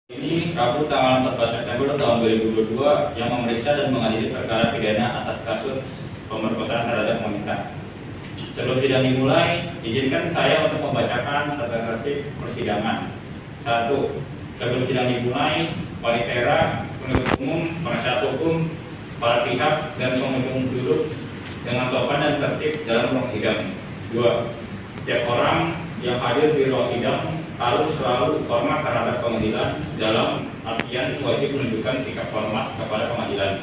Ini Rabu tanggal 14 September tahun 2022 yang memeriksa dan mengadili perkara pidana atas kasus pemerkosaan terhadap wanita. Sebelum sidang dimulai, izinkan saya untuk membacakan tata tertib persidangan. 1. Sebelum sidang dimulai, Panitera, penuntut umum, penasihat hukum, para pihak dan pengunjung duduk dengan sopan dan tertib dalam ruang sidang. 2. Setiap orang yang hadir di ruang sidang harus selalu hormat terhadap pengadilan dalam artian wajib menunjukkan sikap hormat kepada pengadilan.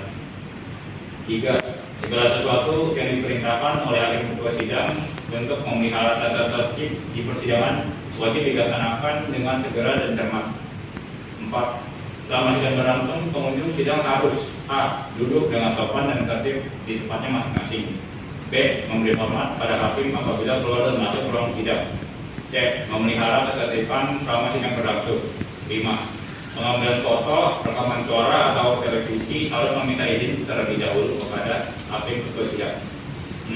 3. Segala sesuatu yang diperintahkan oleh hakim ketua sidang untuk memelihara tata tertib di persidangan wajib dilaksanakan dengan segera dan cermat. 4. Selama sidang berlangsung, pengunjung sidang harus A. Duduk dengan sopan dan tertib di tempatnya masing-masing. B. Memberi hormat pada hakim apabila keluar dan masuk ruang sidang. C. Memelihara ketertiban selama sidang berlangsung. 5. Pengambilan foto, rekaman suara atau televisi harus meminta izin terlebih dahulu kepada hakim ketua sidang. 6.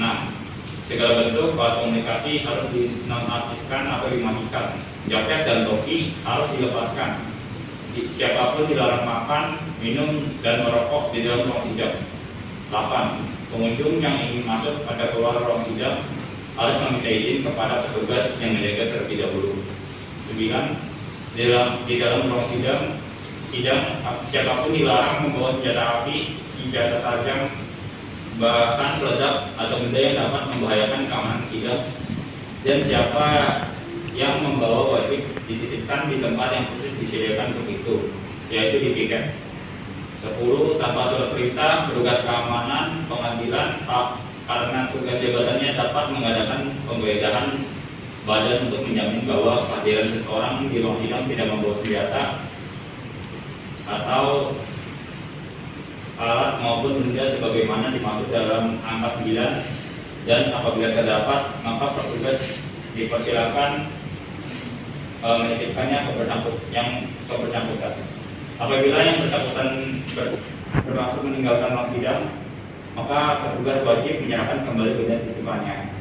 Segala bentuk alat komunikasi harus dinonaktifkan atau dimatikan. Jaket dan topi harus dilepaskan. Siapapun dilarang makan, minum, dan merokok di dalam ruang sidang. 8. Pengunjung yang ingin masuk atau keluar ruang sidang harus meminta izin kepada petugas yang menjaga terlebih dahulu. 9. Di dalam ruang sidang siapapun dilarang membawa senjata api, senjata tajam, bahkan peledak atau benda yang dapat membahayakan keamanan sidang. Dan siapa yang membawa wajib dititipkan di tempat yang khusus disediakan untuk itu, yaitu di piket. 10. Tanpa surat perintah, petugas keamanan pengadilan karena tugas jabatannya dapat mengadakan penggeledahan badan untuk menjamin bahwa kehadiran seseorang di ruang sidang tidak membawa senjata atau alat maupun benda sebagaimana dimaksud dalam angka 9, dan apabila terdapat maka petugas dipersilakan menitipkannya ke bersangkutan. Apabila yang bersangkutan bermaksud meninggalkan ruang sidang, maka petugas wajib menyerahkan kembali benda titipannya.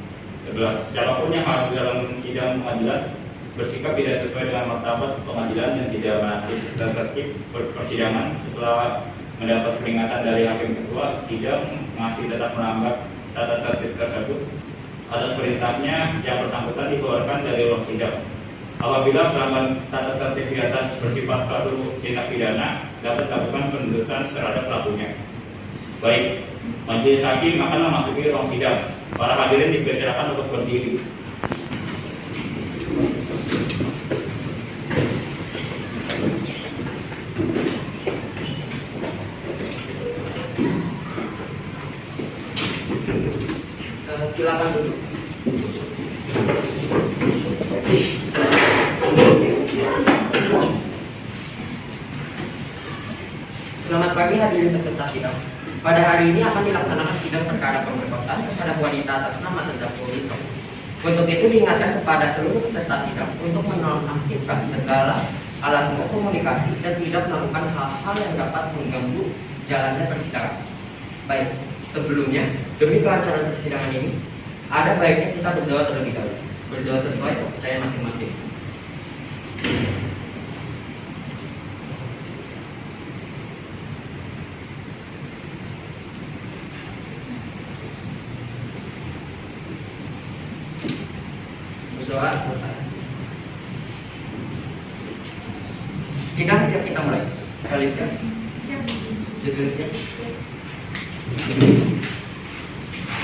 11. Siapapun yang hadir dalam sidang pengadilan bersikap tidak sesuai dengan martabat pengadilan dan tidak menaati tata tertib persidangan setelah mendapat peringatan dari hakim ketua sidang masih tetap melanggar tata tertib tersebut, atas perintahnya yang bersangkutan dikeluarkan dari ruang sidang. Apabila pelanggaran tata tertib di atas bersifat suatu tindak pidana, dapat dilakukan penuntutan terhadap pelakunya. Baik, majelis hakim akan memasuki ruang sidang. Para hadirin dipersilakan untuk berdiri. Silakan duduk. Selamat pagi hadirin peserta sidang. Pada hari ini akan dilaksanakan sidang perkara pemerkosaan kepada wanita atas nama terdakwa Lisa. Untuk itu diingatkan kepada seluruh peserta sidang untuk menonaktifkan segala alat komunikasi dan tidak melakukan hal-hal yang dapat mengganggu jalannya persidangan. Baik, sebelumnya demi kelancaran persidangan ini, ada baiknya kita berdoa terlebih dahulu. Berdoa sesuai kepercayaan masing-masing. Berdoa selesai. Sidang siap kita mulai. Kalian siap? Siap. Judul siap?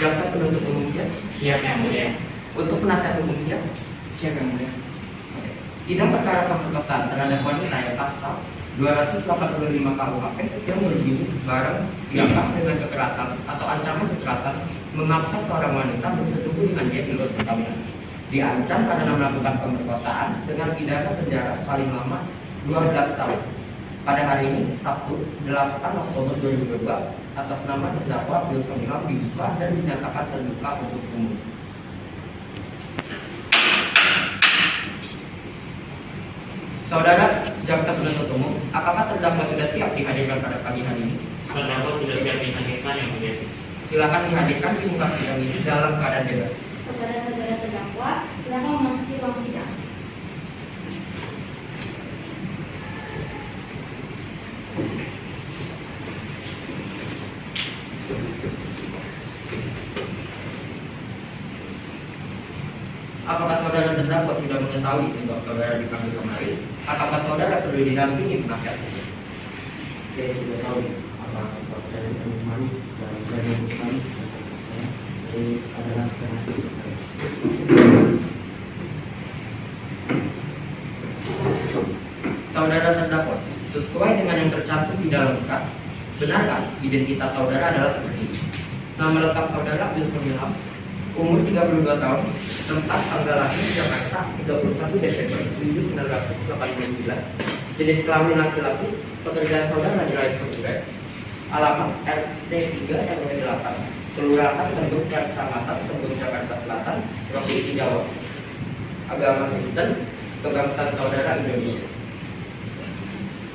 Jaksa penuntut umum siap? Siap yang mulia. Untuk penasihat hukum siap? Siap yang mulia. Sidang perkara pemerkosaan terhadap wanita yang pasal 285 KUHP yang berbunyi barang siapkan dengan kekerasan atau ancaman kekerasan memaksa seorang wanita bersetubuh dengan dia di luar perkawinan, diancam karena melakukan pemerkosaan dengan pidana penjara paling lama 12 tahun. Pada hari ini, Sabtu 8 Oktober 2022, atas nama terdakwa Abdul Somilon dibuka dan dinyatakan terbuka untuk umum. Saudara jaksa penuntut umum, apakah terdakwa sudah siap dihadirkan pada pagi hari ini? Terdakwa sudah siap dihadirkan yang mulia. Silakan dihadirkan di muka sidang ini dalam keadaan bebas. Kepada saudara terdakwa, silakan memasuki ruang sidang. saudara terdakwa sudah mengetahui sebab saudara dipanggil kemari, apakah saudara perlu didampingi penasihat hukum? Saya sudah tahu apa sebab saya datang kemari dan saya menemukan saya ini adalah karena dosa saya. Saudara terdakwa, sesuai dengan yang tercantum di dalam berkas, benarkah identitas saudara adalah seperti ini? Nama lengkap saudara Wilson Ilham, umur 32 tahun, tempat tanggal lahir Jakarta 31 Desember 1989, jenis kelamin laki-laki, pekerjaan saudara di Rakyat Perbudak, alamat RT 3 RW 8, Kelurahan Tembung Kecamatan Tembung Jakarta Selatan, Provinsi Jawa, agama Kristen, kebangsaan saudara Indonesia.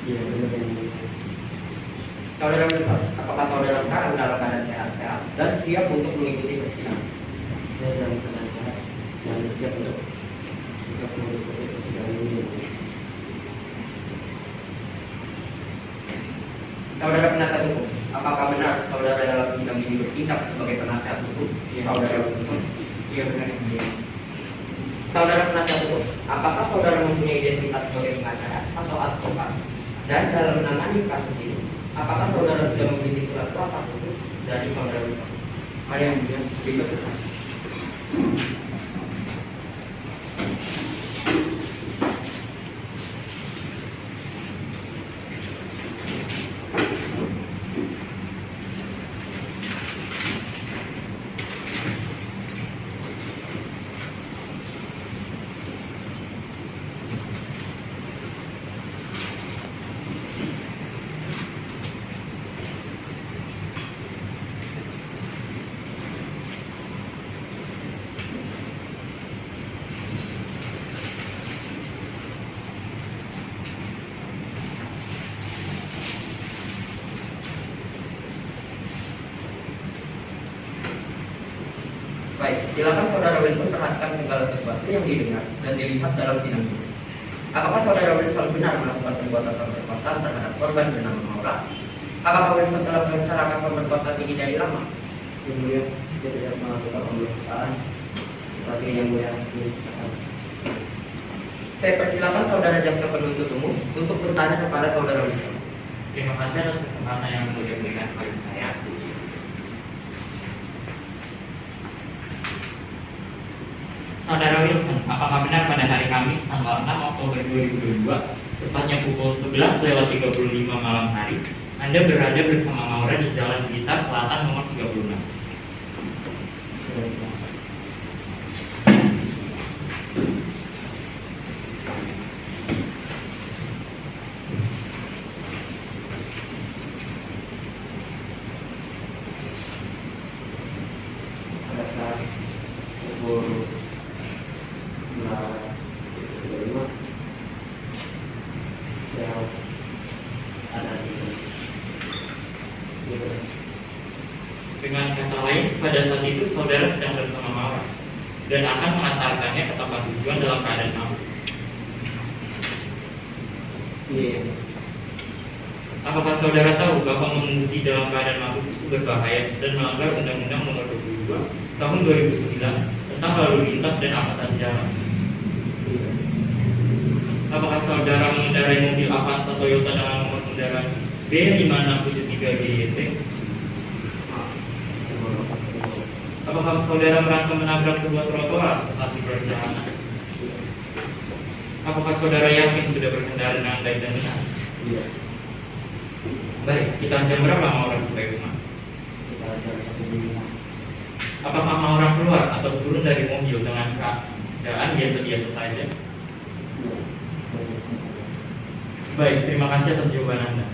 Iya, benar yang mulia. Saudara Wilson, apakah saudara sekarang dalam keadaan sehat-sehat dan siap untuk mengikuti persidangan? Saya dalam keadaan sehat dan siap untuk mengikuti persidangan ini. Saudara penasihat hukum, apakah benar saudara dalam sidang ini bertindak sebagai penasihat hukum? Ya. Saudara Wilson. Iya, benar yang mulia. Saudara penasihat hukum, apakah saudara mempunyai identitas sebagai pengacara atau advokat? Dan dalam menangani kasus ini, apakah saudara sudah memiliki surat kuasa khusus dari saudara Wilson? Ada yang mulia, terima kasih. Baik, silakan saudara Wilson perhatikan segala sesuatu yang didengar dan dilihat dalam sidang ini. Apakah saudara Wilson benar melakukan perbuatan pemerkosaan terhadap korban bernama Maura? Apakah Wilson telah merencanakan pemerkosaan ini dari lama? Yang mulia, saya tidak melakukan pemeriksaan seperti yang mulia diceritakan. Saya persilakan saudara jaksa penuntut umum untuk bertanya kepada saudara Wilson. Terima kasih atas kesempatan yang mulia berikan kepada saya. Saudara Wilson, apakah benar pada hari Kamis tanggal 6 Oktober 2022, tepatnya pukul 11:35 malam hari, Anda berada bersama Maura di Jalan Blitar Selatan nomor 36? Pada saat pukul 11:35 saya ada di Dengan kata lain, pada saat itu saudara sedang bersama Maura dan akan mengantarkannya ke tempat tujuan dalam keadaan mabuk. Iya. Apakah saudara tahu bahwa mengemudi dalam keadaan mabuk itu berbahaya dan melanggar Undang-Undang Nomor 22 Tahun 2009 tentang lalu lintas dan angkutan jalan? Iya. Apakah saudara mengendarai mobil Avanza Toyota dengan nomor kendaraan B5673GYT? Apakah saudara merasa menabrak sebuah trotoar saat di perjalanan? Apakah saudara yakin sudah berkendara dengan baik dan benar? Iya. Baik, sekitar jam berapa Maura sampai rumah? Kita ada 1 jam. Apakah Maura keluar atau turun dari mobil dengan keadaan biasa-biasa saja? Iya. Baik, terima kasih atas jawaban Anda.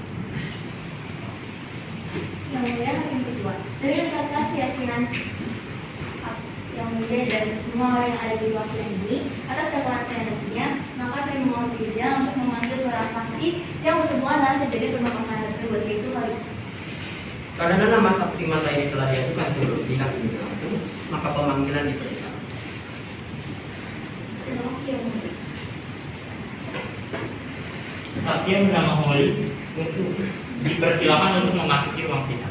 Yang mulia hakim kedua, dari berdasarkan keyakinan yang mulia dan semua orang yang ada di ruang sidang ini atas dakwaan saya nantinya, maka saya memohon perizinan untuk memanggil seorang saksi yang berhubungan dengan kejadian pemerkosaan tersebut, yaitu Khalid. Karena nama saksi mata ini telah diajukan sebelum sidang ini berlangsung, maka pemanggilan dipersilakan. Terima kasih yang mulia. Saksi yang bernama Holly dipersilakan untuk memasuki ruang sidang.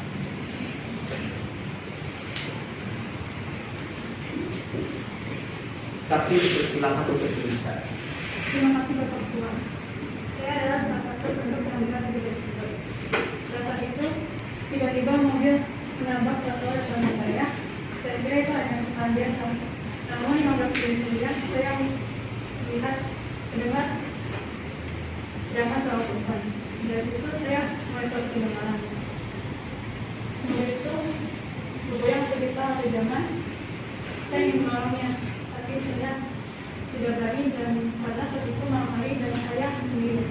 Saksi dipersilakan untuk berbicara. Terima kasih Bapak Ketua. Saya adalah salah satu penduduk yang berada di desa tersebut. Pada saat itu, tiba-tiba mobil menabrak trotoar depan saya. Saya kira itu hal biasa. Namun 15 menit kemudian, saya melihat mendengar teriakan seorang perempuan. Dari situ saya mulai suatu pendengaran. Mobil itu bergoyang sekitar 1 jaman. Saya ingin menolongnya, tapi saya tidak berani dan pada saat itu malam hari dan saya sendiri.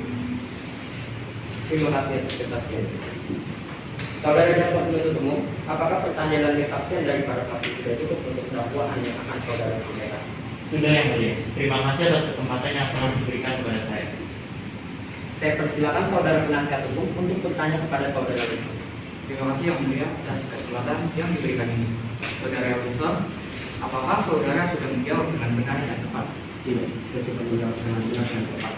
Terima kasih atas kesaksian. Saudara jaksa penuntut umum, apakah pertanyaan dan kesaksian dari para saksi sudah cukup untuk dakwaan yang akan saudara sampaikan? Sudah yang mulia. Terima kasih atas kesempatan yang telah diberikan kepada saya. Saya persilakan saudara penasihat hukum untuk bertanya kepada saudara Wilson. Terima kasih yang mulia atas kesempatan yang diberikan ini. Saudara Wilson, apakah saudara sudah menjawab dengan benar dan tepat? Tidak, saya sudah menjawab dengan benar dan tepat.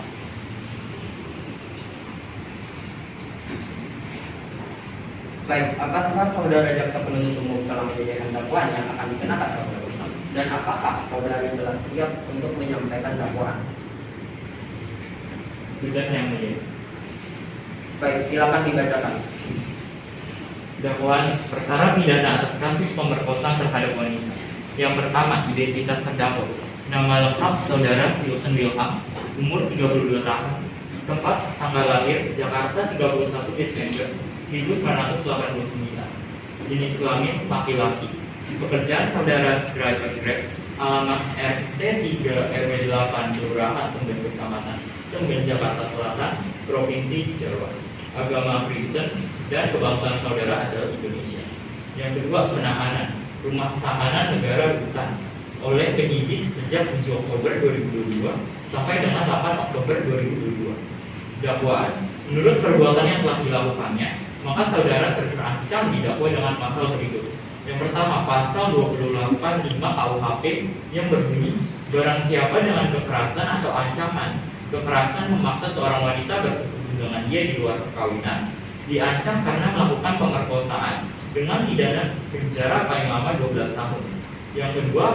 Baik, apakah saudara jaksa penuntut umum telah menyediakan dakwaan yang akan dikenakan saudara Wilson? Dan apakah saudara telah siap untuk menyampaikan dakwaan? Sudah yang mulia. Baik, silakan dibacakan. Dakwaan perkara pidana atas kasus pemerkosaan terhadap wanita. Yang pertama, identitas terdakwa. Nama lengkap saudara Wilson Wilham, umur 32 tahun, tempat tanggal lahir Jakarta 31 Desember 1989, jenis kelamin laki-laki, pekerjaan saudara driver Grab, alamat RT 3 RW 8 Kelurahan Temben Kecamatan Temben Jakarta Selatan, Provinsi Jawa, agama Kristen, dan kebangsaan saudara adalah Indonesia. Yang kedua, penahanan rumah tahanan negara Rutan oleh penyidik sejak 7 Oktober 2022 sampai dengan 8 Oktober 2022. Dakwaan, menurut perbuatan yang telah dilakukannya, maka saudara terancam didakwa dengan pasal berikut. Yang pertama, pasal 285 KUHP yang berbunyi, barang siapa dengan kekerasan atau ancaman kekerasan memaksa seorang wanita bersekutu dengan dia di luar perkawinan, diancam karena melakukan pemerkosaan dengan pidana penjara paling lama 12 tahun. Yang kedua,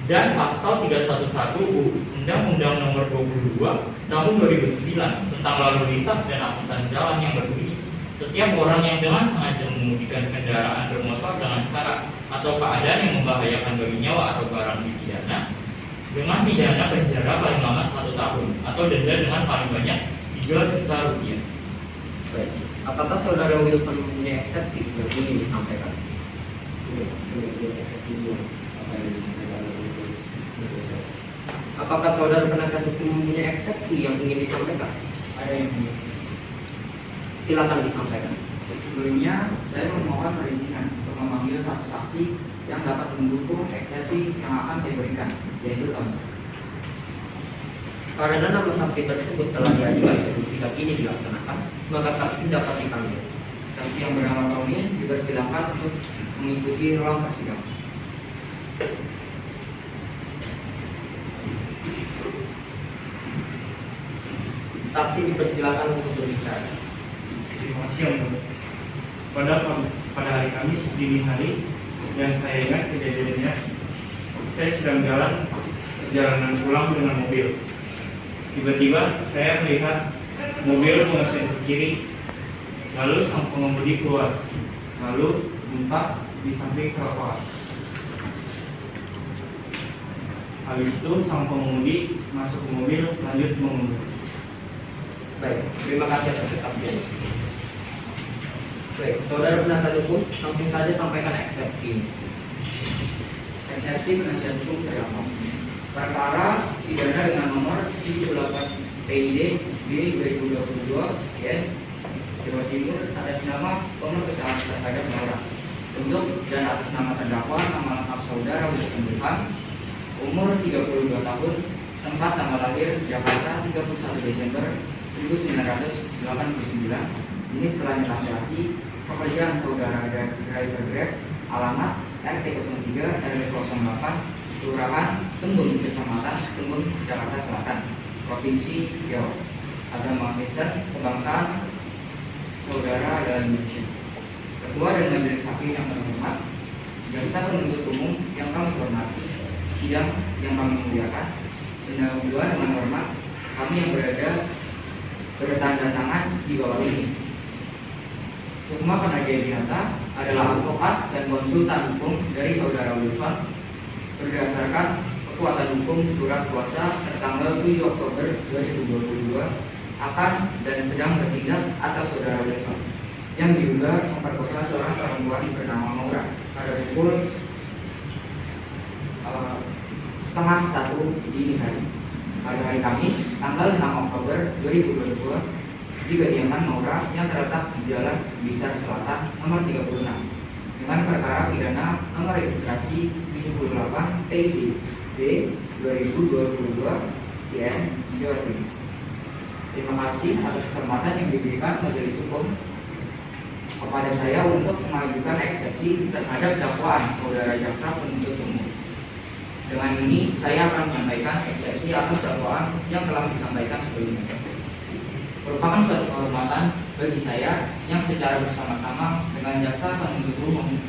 dan pasal 311 Undang-Undang Nomor 22 Tahun 2009 tentang lalu lintas dan angkutan jalan yang berbunyi, setiap orang yang dengan sengaja mengemudikan kendaraan bermotor dengan cara atau keadaan yang membahayakan bagi nyawa atau barang dipidana dengan pidana penjara paling lama 1 tahun atau denda dengan paling banyak 3 juta rupiah. Baik, apakah saudara Wilson mempunyai eksepsi yang ingin disampaikan? Apakah saudara penasihat hukum mempunyai eksepsi yang ingin disampaikan? Ada yang mulia. Silakan disampaikan. Sebelumnya, saya memohon perizinan untuk memanggil satu saksi yang dapat mendukung eksepsi yang akan saya berikan, yaitu Tony. Karena nama saksi tersebut telah diajukan sebelum sidang ini dilaksanakan, maka saksi dapat dipanggil. Saksi yang bernama Tony dipersilakan untuk mengikuti ruang persidangan. Saksi dipersilakan untuk berbicara. Terima kasih Yang Mulia. Pada hari Kamis dini hari yang saya ingat kejadiannya, saya sedang jalan perjalanan pulang dengan mobil. Tiba-tiba saya melihat mobil mengeser ke kiri, lalu sang pengemudi keluar, lalu mentak di samping trotoar. Habis itu sang pengemudi masuk ke mobil lanjut mengemudi. Baik, terima kasih atas kesaksian. Baik, saudara penasihat hukum langsung saja sampaikan eksepsi. Eksepsi penasihat hukum terdapat perkara pidana dengan nomor 78 PID B 2022 Jawa Timur atas nama pemerkosaan terhadap orang. Untuk dan atas nama terdakwa, nama lengkap saudara Wilson Wilham, umur 32 tahun, tempat tanggal lahir Jakarta 31 Desember 1989, jenis kelamin laki-laki, pekerjaan saudara driver Grab, alamat RT 03 RW 08 Kelurahan Tembung Kecamatan Tembung Jakarta Selatan, Provinsi Jawa, agama Kristen, kebangsaan saudara adalah Indonesia. Ketua dan majelis hakim yang terhormat, jaksa penuntut umum yang kami hormati, sidang yang kami muliakan, kedua dengan hormat kami yang bertanda tangan di bawah ini. Sukma Karnadianata adalah advokat dan konsultan hukum dari saudara Wilson berdasarkan kekuatan hukum surat kuasa tertanggal 7 Oktober 2022 akan dan sedang bertindak atas saudara Wilson yang diduga memperkosa seorang perempuan bernama Maura pada pukul 12:30 dini hari pada hari Kamis tanggal 6 Oktober 2022 di kediaman Maura yang terletak di Jalan Blitar Selatan nomor 36 dengan perkara pidana nomor registrasi 78 TID 2022 IN Jawa Timur. Terima kasih atas kesempatan yang diberikan majelis hukum kepada saya untuk mengajukan eksepsi terhadap dakwaan saudara jaksa penuntut umum. Dengan ini saya akan menyampaikan eksepsi atas dakwaan yang telah disampaikan sebelumnya. Merupakan suatu kehormatan bagi saya yang secara bersama-sama dengan jaksa penuntut umum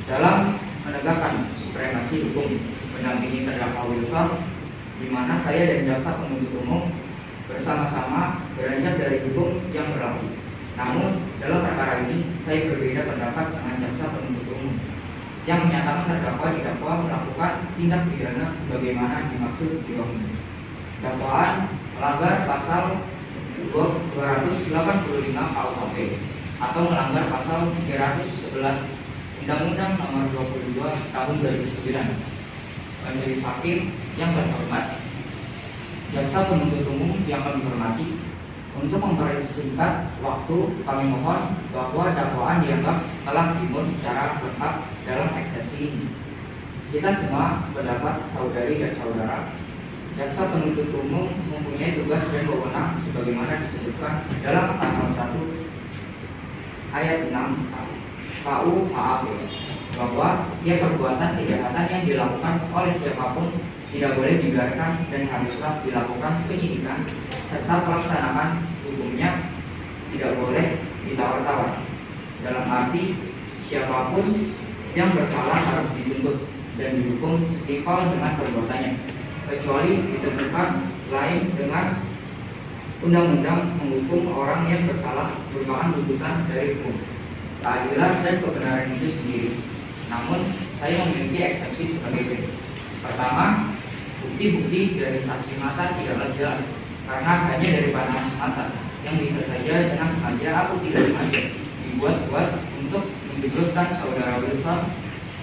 dalam menegakkan supremasi hukum mendampingi terdakwa Wilson, di mana saya dan jaksa penuntut umum bersama-sama beranjak dari hukum yang berlaku. Namun dalam perkara ini saya berbeda pendapat dengan jaksa penuntut umum yang menyatakan terdakwa didakwa melakukan tindak pidana sebagaimana dimaksud di bawah ini. Dakwaan melanggar pasal 285 KUHP atau melanggar pasal 311 Undang-Undang Nomor 22 Tahun 2009. Majelis hakim yang terhormat, jaksa penuntut umum yang kami hormati, untuk mempersingkat waktu kami mohon bahwa dakwaan dianggap telah dimuat secara lengkap dalam eksepsi ini. Kita semua sependapat saudari dan saudara, jaksa penuntut umum mempunyai tugas dan wewenang sebagaimana disebutkan dalam pasal 1 ayat 6 KUHP bahwa setiap perbuatan kejahatan yang dilakukan oleh siapapun tidak boleh dibiarkan dan haruslah dilakukan penyidikan serta pelaksanaan hukumnya tidak boleh ditawar-tawar. Dalam arti siapapun yang bersalah harus dituntut dan dihukum setimpal dengan perbuatannya, kecuali ditentukan lain dengan undang-undang menghukum orang yang bersalah merupakan tuntutan dari hukum, keadilan dan kebenaran itu sendiri. Namun saya memiliki eksepsi sebagai berikut. Pertama, bukti-bukti dari saksi mata tidaklah jelas karena hanya dari pandangan semata yang bisa saja dengan sengaja atau tidak sengaja dibuat-buat untuk menjebloskan saudara Wilson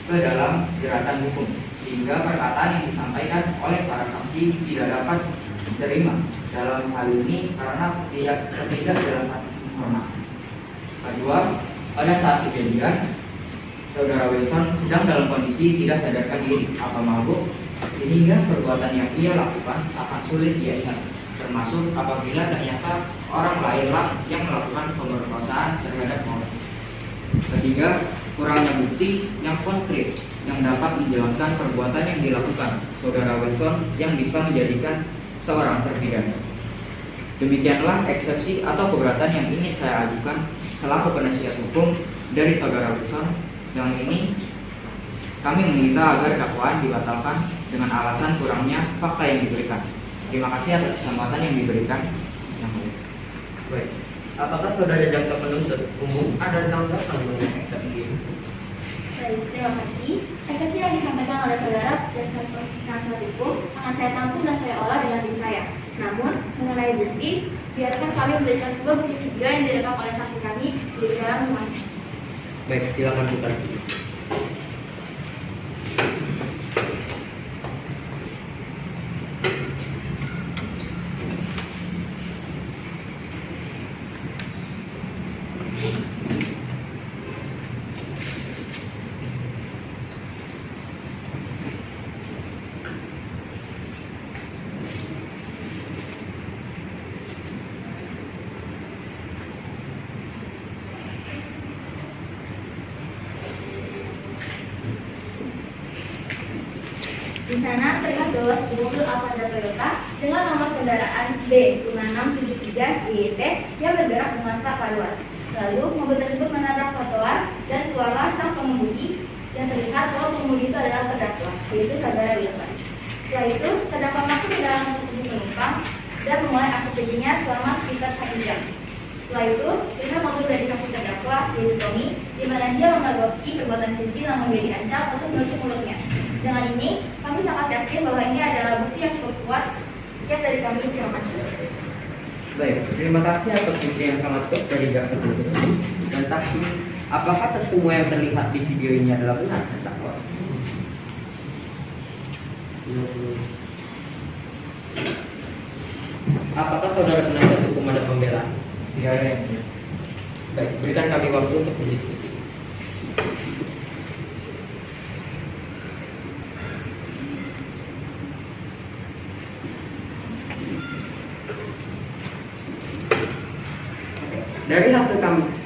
ke dalam jeratan hukum, sehingga perkataan yang disampaikan oleh para saksi tidak dapat diterima dalam hal ini karena ketidakjelasan informasi. Kedua, pada saat kejadian saudara Wilson sedang dalam kondisi tidak sadarkan diri atau mabuk, sehingga perbuatan yang ia lakukan akan sulit ia ingat, termasuk apabila ternyata orang lainlah yang melakukan pemerkosaan terhadap orang. Ketiga, kurangnya bukti yang konkret yang dapat menjelaskan perbuatan yang dilakukan saudara Wilson yang bisa menjadikan seorang terpidana. Demikianlah eksepsi atau keberatan yang ingin saya ajukan selaku penasihat hukum dari saudara Wilson. Dengan ini kami meminta agar dakwaan dibatalkan dengan alasan kurangnya fakta yang diberikan. Terima kasih atas kesempatan yang diberikan. Baik, apakah saudara jaksa penuntut umum ada tanggapan mengenai eksepsi ini? Baik, terima kasih. Eksepsi yang disampaikan oleh saudara jaksa penasihat hukum akan saya tampung dan saya olah dengan tim saya. Namun, mengenai bukti, biarkan kami memberikan sebuah bukti video yang direkam oleh saksi kami di dalam rumahnya. Baik, silakan putar. Di sana terlihat bahwa sebuah mobil Avanza Toyota dengan nomor kendaraan B5673 YT yang bergerak dengan tak paduan. Lalu mobil tersebut menabrak trotoar dan keluarlah sang pengemudi yang terlihat bahwa pengemudi itu adalah terdakwa, yaitu saudara Wilson. Setelah itu, terdakwa masuk ke dalam kursi penumpang dan memulai aksi kejinya selama sekitar 1 jam. Setelah itu, kita mobil dari saksi terdakwa, yaitu Tommy, di mana dia mengadopi perbuatan keji namun dia diancam untuk menutup mulutnya. Dengan ini, kami sangat yakin bahwa ini adalah bukti yang cukup kuat. Sekian dari kami, terima kasih. Baik, terima kasih atas bukti yang sangat kuat dari jaksa penuntut umum. Dan saksi, apakah semua yang terlihat di video ini adalah benar, terdakwa? Apakah saudara penasihat hukum ada pembelaan? Tidak ada yang mulia. Baik, berikan kami waktu untuk berdiskusi. Dari hasil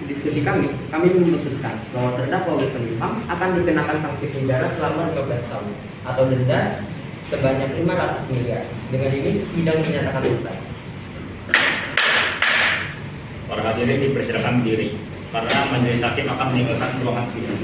diskusi kami memutuskan bahwa terdakwa Wilson Limam akan dikenakan sanksi penjara selama 15 tahun atau denda sebanyak 500 miliar. Dengan ini sidang dinyatakan selesai. Para hadirin dipersilakan berdiri karena majelis hakim akan meninggalkan ruangan sidang.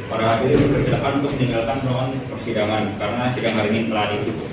Para hadirin dipersilakan untuk meninggalkan ruangan persidangan karena sidang hari ini telah ditutup.